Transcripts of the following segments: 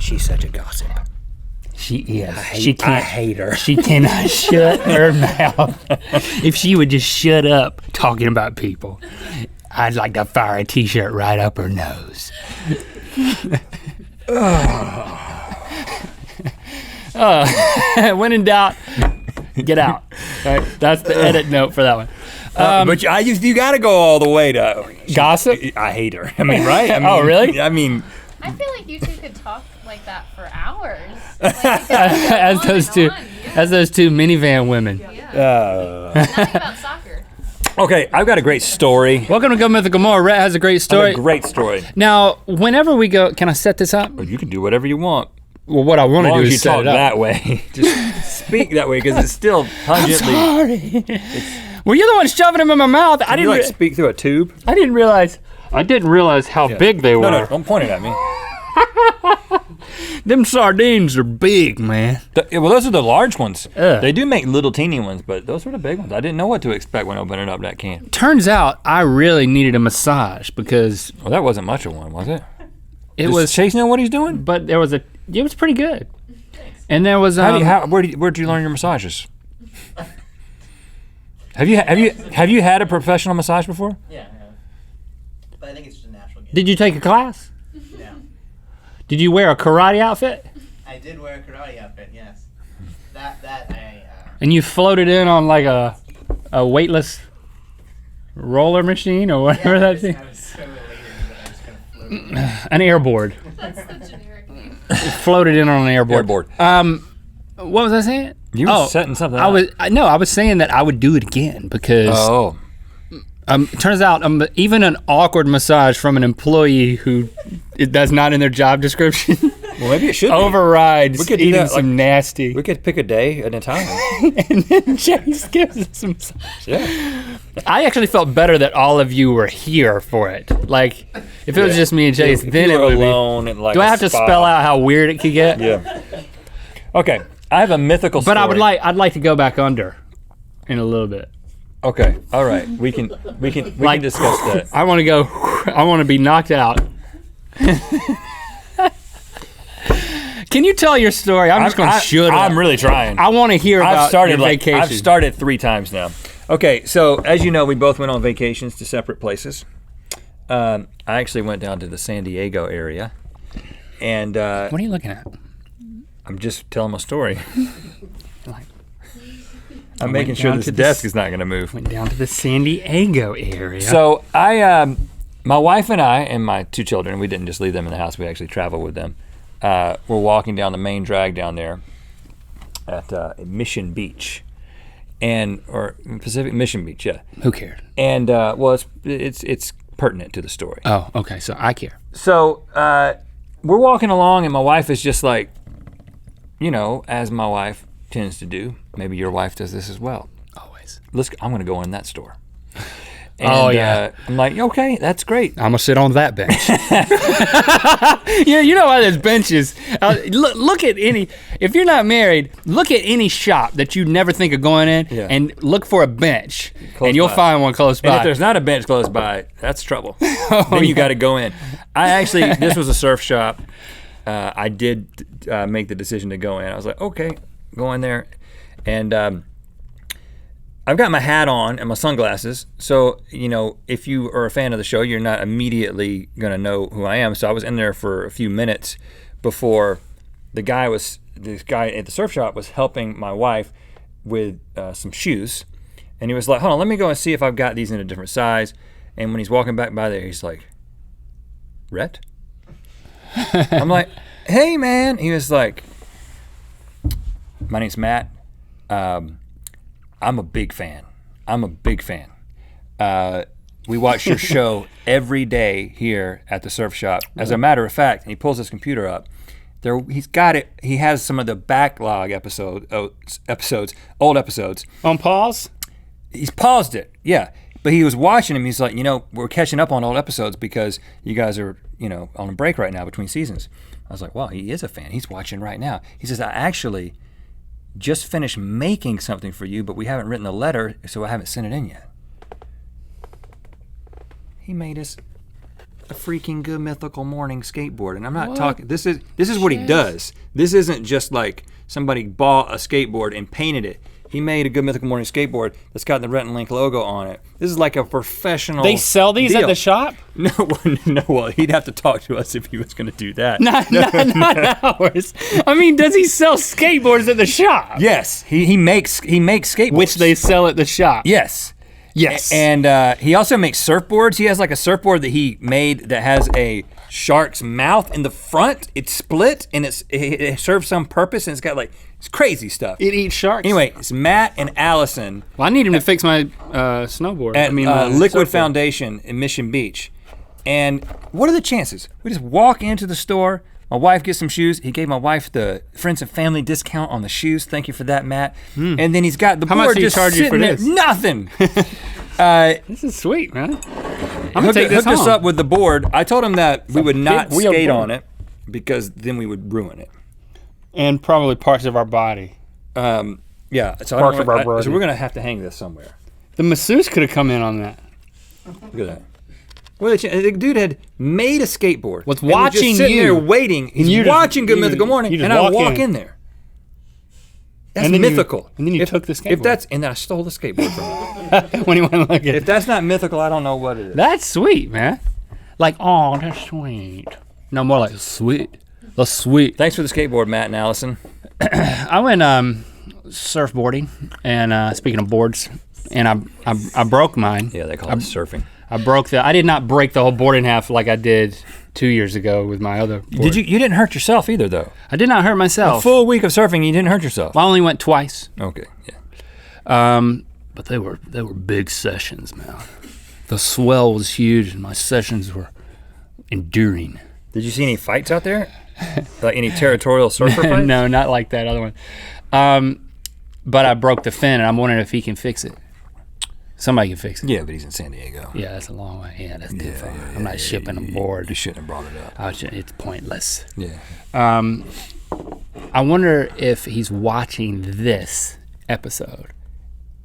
She's such a gossip. She is. I hate her. She cannot shut her mouth. If she would just shut up talking about people, I'd like to fire a T-shirt right up her nose. When in doubt, get out. Right? That's the edit note for that one. But you got to go all the way to gossip. I hate her. I mean, right? I mean, oh, really? I mean, I feel like you two could talk like that for hours. As those two minivan women. Yeah. Nothing about soccer. Okay, I've got a great story. Welcome to Go Mythical Morning. Rhett has a great story. A great story. Now, whenever we go, can I set this up? Well, you can do whatever you want. Well, what I want to do is you set talk it up. that way. Just speak that way because it's still pungently. I'm sorry. Well, you're the one shoving them in my mouth. Can you speak through a tube? I didn't realize how big they were. No, don't point it at me. Them sardines are big, man. Well, those are the large ones. Ugh. They do make little teeny ones, but those were the big ones. I didn't know what to expect when opening up that can. Turns out I really needed a massage because Well, that wasn't much of one, was it? it Does was. Chase know what he's doing? But it was pretty good. And there was Where'd you learn your massages? Have you had a professional massage before? Yeah, I have. But I think it's just a natural gift. Did you take a class? Yeah. Did you wear a karate outfit? I did wear a karate outfit, yes. That I And you floated in on like a weightless roller machine or whatever that thing? I was so elated that I just kind of floated. An airboard. That's the generic name. Floated in on an airboard. What was I saying? You were setting something up. I was saying that I would do it again because it turns out even an awkward massage from an employee who that's not in their job description Well, maybe it should overrides We could do eating that, some nasty. We could pick a day at a time. And then Chase gives us some massage. Yeah. I actually felt better that all of you were here for it. Like, if it was just me and Chase, If then you it were would be. alone in like Do I a have to spa. spell out how weird it could get? Yeah. Okay, I have a mythical story. But I'd like to go back under in a little bit. Okay, all right. We can discuss that. I want to go. I want to be knocked out. Can you tell your story? I'm just going to shut up. I'm really trying. I want to hear about your vacation. I've started 3 times now. Okay, so as you know, we both went on vacations to separate places. I actually went down to the San Diego area, and What are you looking at? I'm just telling my story. Like, I'm making sure this desk is not going to move. went down to the San Diego area. So my wife and I and my 2 children, we didn't just leave them in the house. We actually traveled with them. We're walking down the main drag down there at Mission Beach, or Pacific Mission Beach, yeah. Who cared? And well, it's pertinent to the story. Oh, okay. So I care. So we're walking along, and my wife is just like, you know, as my wife tends to do. Maybe your wife does this as well. Always. I'm going to go in that store. And, Oh, yeah. I'm like, okay, that's great. I'm gonna sit on that bench. Yeah, you know why there's benches. Look at any. If you're not married, look at any shop that you never think of going in, and look for a bench, Close and you'll by. find one close by. And if there's not a bench close by, that's trouble. Then you got to go in. This was a surf shop. I did make the decision to go in. I was like, okay, go in there, and I've got my hat on and my sunglasses, so, you know, if you are a fan of the show, you're not immediately going to know who I am. So I was in there for a few minutes before this guy at the surf shop was helping my wife with some shoes. And he was like, hold on, let me go and see if I've got these in a different size. And when he's walking back by there, he's like, Rhett? I'm like, hey, man. He was like, my name's Matt. I'm a big fan. We watch your show every day here at the surf shop. As a matter of fact, and he pulls his computer up. He's got it. He has some of the backlog old episodes. on pause. He's paused it, yeah. But he was watching him. He's like, you know, we're catching up on old episodes because you guys are, you know, on a break right now between seasons. I was like, wow, he is a fan. He's watching right now. He says, I actually just finished making something for you, but we haven't written the letter, so I haven't sent it in yet. He made us a freaking good Mythical Morning skateboard. And I'm not talking, this is what he does. This isn't just like somebody bought a skateboard and painted it. He made a good Mythical Morning skateboard that's got the Rhett and Link logo on it. This is like a professional They sell these deal. at the shop? No, well, he'd have to talk to us if he was going to do that. Not ours. I mean, does he sell skateboards at the shop? Yes, he makes skateboards. Which they sell at the shop. Yes. Yes. And he also makes surfboards. He has like a surfboard that he made that has a shark's mouth in the front. It's split and it serves some purpose, and it's got like it's crazy stuff. It eats sharks. Anyway, it's Matt and Allison. Well, I need him to fix my snowboard. At Liquid surfboard. Foundation in Mission Beach. And what are the chances? We just walk into the store. My wife gets some shoes. He gave my wife the friends and family discount on the shoes. Thank you for that, Matt. And then he's got the How board much did he just charge you sitting for there. this? Nothing. This is sweet, man. I'm gonna take this hooked us home. up with the board. I told him that we would not big wheel skate board. on it because then we would ruin it. And probably parts of our body. Yeah, so, Parts of our body. so we're gonna have to hang this somewhere. The masseuse could have come in on that. Look at that. Well, the dude had made a skateboard. Was and was watching just sitting you. there waiting. He's You just- watching Good you- Mythical Morning, you just and I walk walk in. in there. That's And then you- mythical. and then you took the If skateboard. that's and then I stole the skateboard from him. When you want to look at If it. that's not mythical, I don't know what it is. That's sweet, man. Like, oh, that's sweet. No, more like sweet. That's sweet. Thanks for the skateboard, Matt and Allison. I went surfboarding, and speaking of boards, and I broke mine. Yeah, they call it surfing. I did not break the whole board in half like I did 2 years ago with my other board. Did you? You didn't hurt yourself either, though. I did not hurt A myself. full week of surfing, you didn't hurt yourself. I only went twice. Okay, yeah. But they were big sessions, man. The swell was huge, and my sessions were enduring. Did you see any fights out there? Like any territorial surfer fights? No, not like that other one. But I broke the fin, and I'm wondering if he can fix it. Somebody can fix it. Yeah, but he's in San Diego. Yeah, that's a long way. Yeah, that's too far. I'm not shipping a board. You shouldn't have brought it up. It's pointless. Yeah. I wonder if he's watching this episode,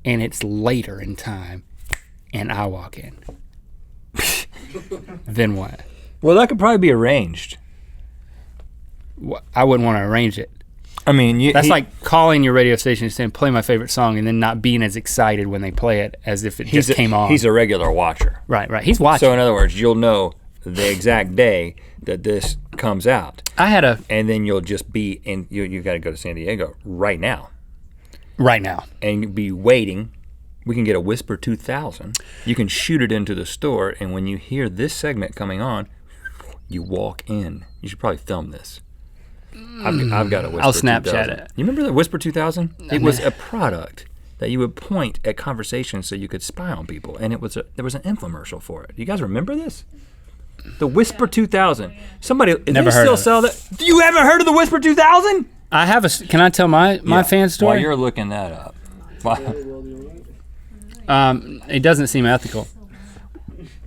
and it's later in time, and I walk in. Then what? Well, that could probably be arranged. I wouldn't want to arrange it. I mean, That's like calling your radio station and saying, play my favorite song, and then not being as excited when they play it as if it just came on. He's a regular watcher. Right. He's watching. So in other words, you'll know the exact day that this comes out, and then you'll just be in. You got to go to San Diego right now, and be waiting. We can get a Whisper 2000. You can shoot it into the store, and when you hear this segment coming on, you walk in. You should probably film this. I've got a Whisper 2000. I'll Snapchat it. You remember the Whisper 2000? It was a product that you would point at conversations so you could spy on people, and there was an infomercial for it. You guys remember this? The Whisper 2000. Somebody Never they heard still of it. sell that. You haven't heard of the Whisper 2000? I have can I tell my fan story? While you're looking that up. It doesn't seem ethical.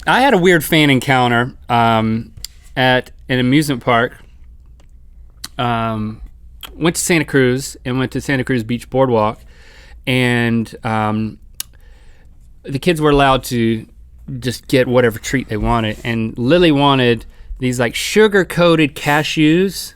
I had a weird fan encounter at an amusement park. Went to Santa Cruz and went to Santa Cruz Beach Boardwalk, and the kids were allowed to just get whatever treat they wanted. And Lily wanted these like sugar-coated cashews.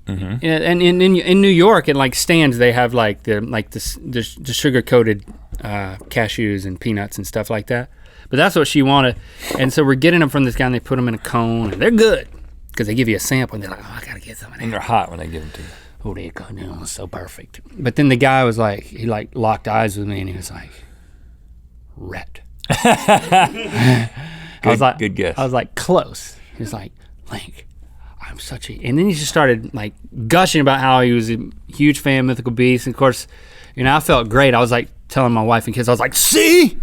Mm-hmm. And in New York, at like stands, they have like the sugar-coated cashews and peanuts and stuff like that. But that's what she wanted, and so we're getting them from this guy, and they put them in a cone, and they're good because they give you a sample, and they're like, "Oh, I gotta get some of that." And they're hot when they give them to you. Oh, they go down so perfect. But then the guy was like, he like locked eyes with me, and he was like, "Rhett." I was like, good guess. I was like, close. He was like, "Link, I'm such a," and then he just started like gushing about how he was a huge fan of Mythical Beasts. And of course, I felt great. I was like telling my wife and kids, I was like, see,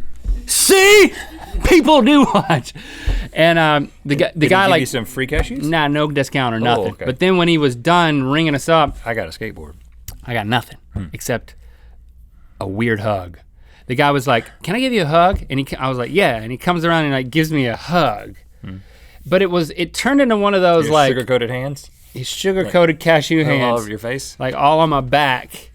people do watch. And the guy Did he like give you some free cashews? nah, no discount or nothing. Okay. But then when he was done ringing us up, I got a skateboard. I got nothing except a weird hug. The guy was like, "Can I give you a hug?" And I was like, "Yeah." And he comes around and like gives me a hug. But it turned into one of those Your like sugar-coated hands? his sugar-coated cashew hands, All over your face? like all on my back.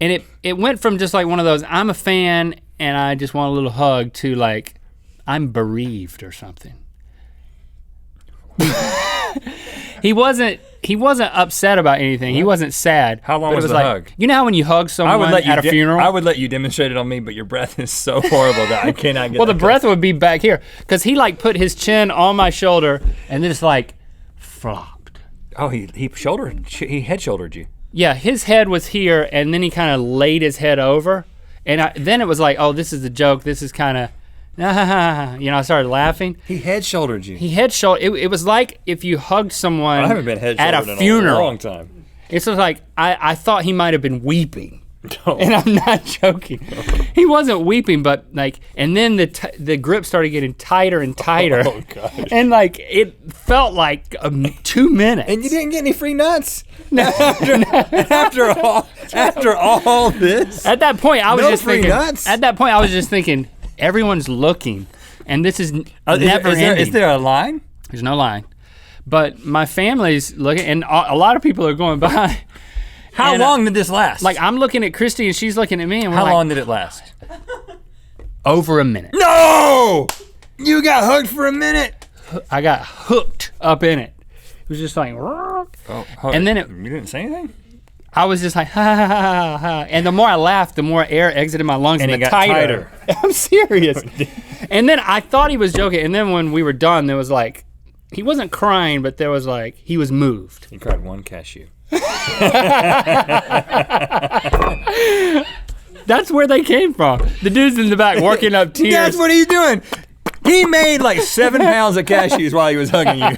And it went from just like one of those, I'm a fan and I just want a little hug, to like, I'm bereaved or something. He wasn't upset about anything. He wasn't sad. How long but it was the like, hug? You know how when you hug someone at a funeral? I would let you demonstrate it on me, but your breath is so horrible that I cannot get Well, the breath would be back here. Because he like put his chin on my shoulder and then it's like flopped. Oh, he head shouldered you. Yeah, his head was here and then he kind of laid his head over. And then it was like, oh, this is a joke. This is kind of, I started laughing. He head shouldered you. He head shouldered. It was like if you hugged someone I haven't been head at shouldered a funeral. in a long time. It's just like, I thought he might have been weeping. Oh. And I'm not joking. He wasn't weeping, but like, and then the grip started getting tighter and tighter. Oh, God. And like, it felt like 2 minutes. And you didn't get any free nuts? After all this? At that point, I was No just free thinking. nuts? At that point, I was just thinking, everyone's looking, and this is never ending. Is there a line? There's no line, but my family's looking, and a lot of people are going by. How long did this last? Like I'm looking at Christy, and she's looking at me, and we're How like, long did it last? over a minute. No! You got hooked for a minute. I got hooked up in it. It was just like, and then you didn't say anything? I was just like, ha, ha, ha, ha. And the more I laughed, the more air exited my lungs, And the it got tighter. I'm serious. And then I thought he was joking. And then when we were done, there was like, he wasn't crying, but there was like, he was moved. He cried one cashew. That's where they came from. The dude's in the back working up tears. That's what he's doing. He made like 7 pounds of cashews while he was hugging you.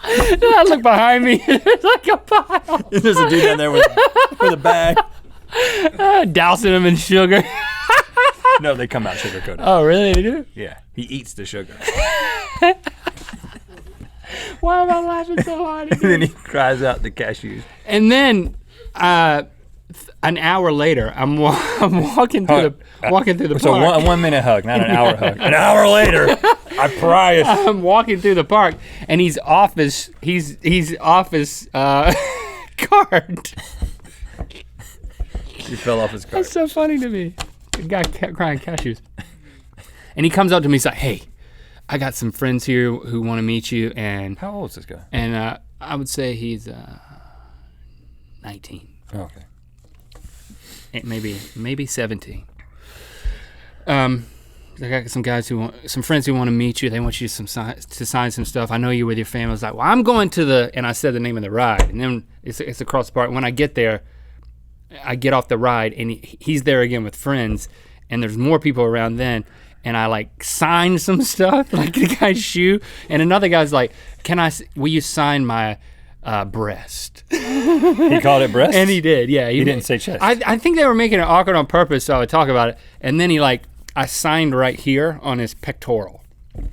I look behind me. There's like a pile. There's a dude down there with a bag. Dousing him in sugar. No, they come out sugar coated. Oh, really? They do? Yeah, he eats the sugar. Why am I laughing so hard? And then he cries out the cashews. And then an hour later, I'm walking through the So park. 1 minute hug, not an hour hug. An hour later, I promise. I'm walking through the park, and he's off his cart. He fell off his cart. That's so funny to me. The guy kept crying cashews. And he comes up to me, he's like, hey, I got some friends here who want to meet you. And How old is this guy? And I would say he's 19. Oh, okay. Maybe 17. I got some friends who want to meet you. They want you to sign some stuff. I know you're with your family. I was like, well, I'm going to and I said the name of the ride. And then it's across the park. When I get there, I get off the ride, and he's there again with friends, and there's more people around then. And I like signed some stuff, like the guy's shoe. And another guy's like, will you sign my breast? He called it breast? And he did, yeah. He didn't say chest. I think they were making it awkward on purpose so I would talk about it. And then I signed right here on his pectoral.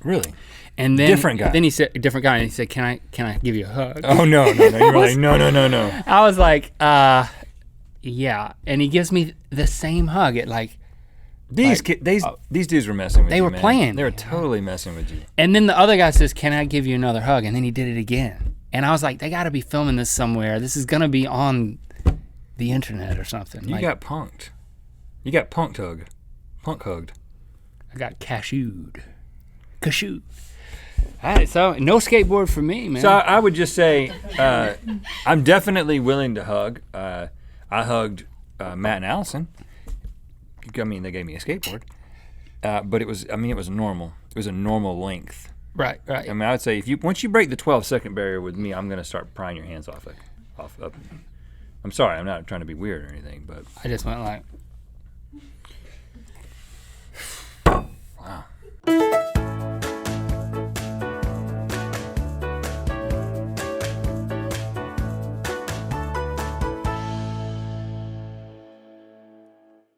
Really? And then Different guy. Then he said, different guy, and he said, can I give you a hug? Oh, no. You were like, no. I was like, yeah. And he gives me the same hug at like, These dudes were messing with you, They were man. playing. They were totally messing with you. and then the other guy says, can I give you another hug? And then he did it again. And I was like, they gotta be filming this somewhere. This is gonna be on the internet or something. You got punked. You got punk hugged. I got cashewed. All right, so no skateboard for me, man. So I would just say, I'm definitely willing to hug. I hugged Matt and Allison. I mean, they gave me a skateboard, but it was normal. It was a normal length. Right. I mean, I would say once you break the 12-second barrier with me, I'm gonna start prying your hands off. I'm sorry, I'm not trying to be weird or anything, but I just went like,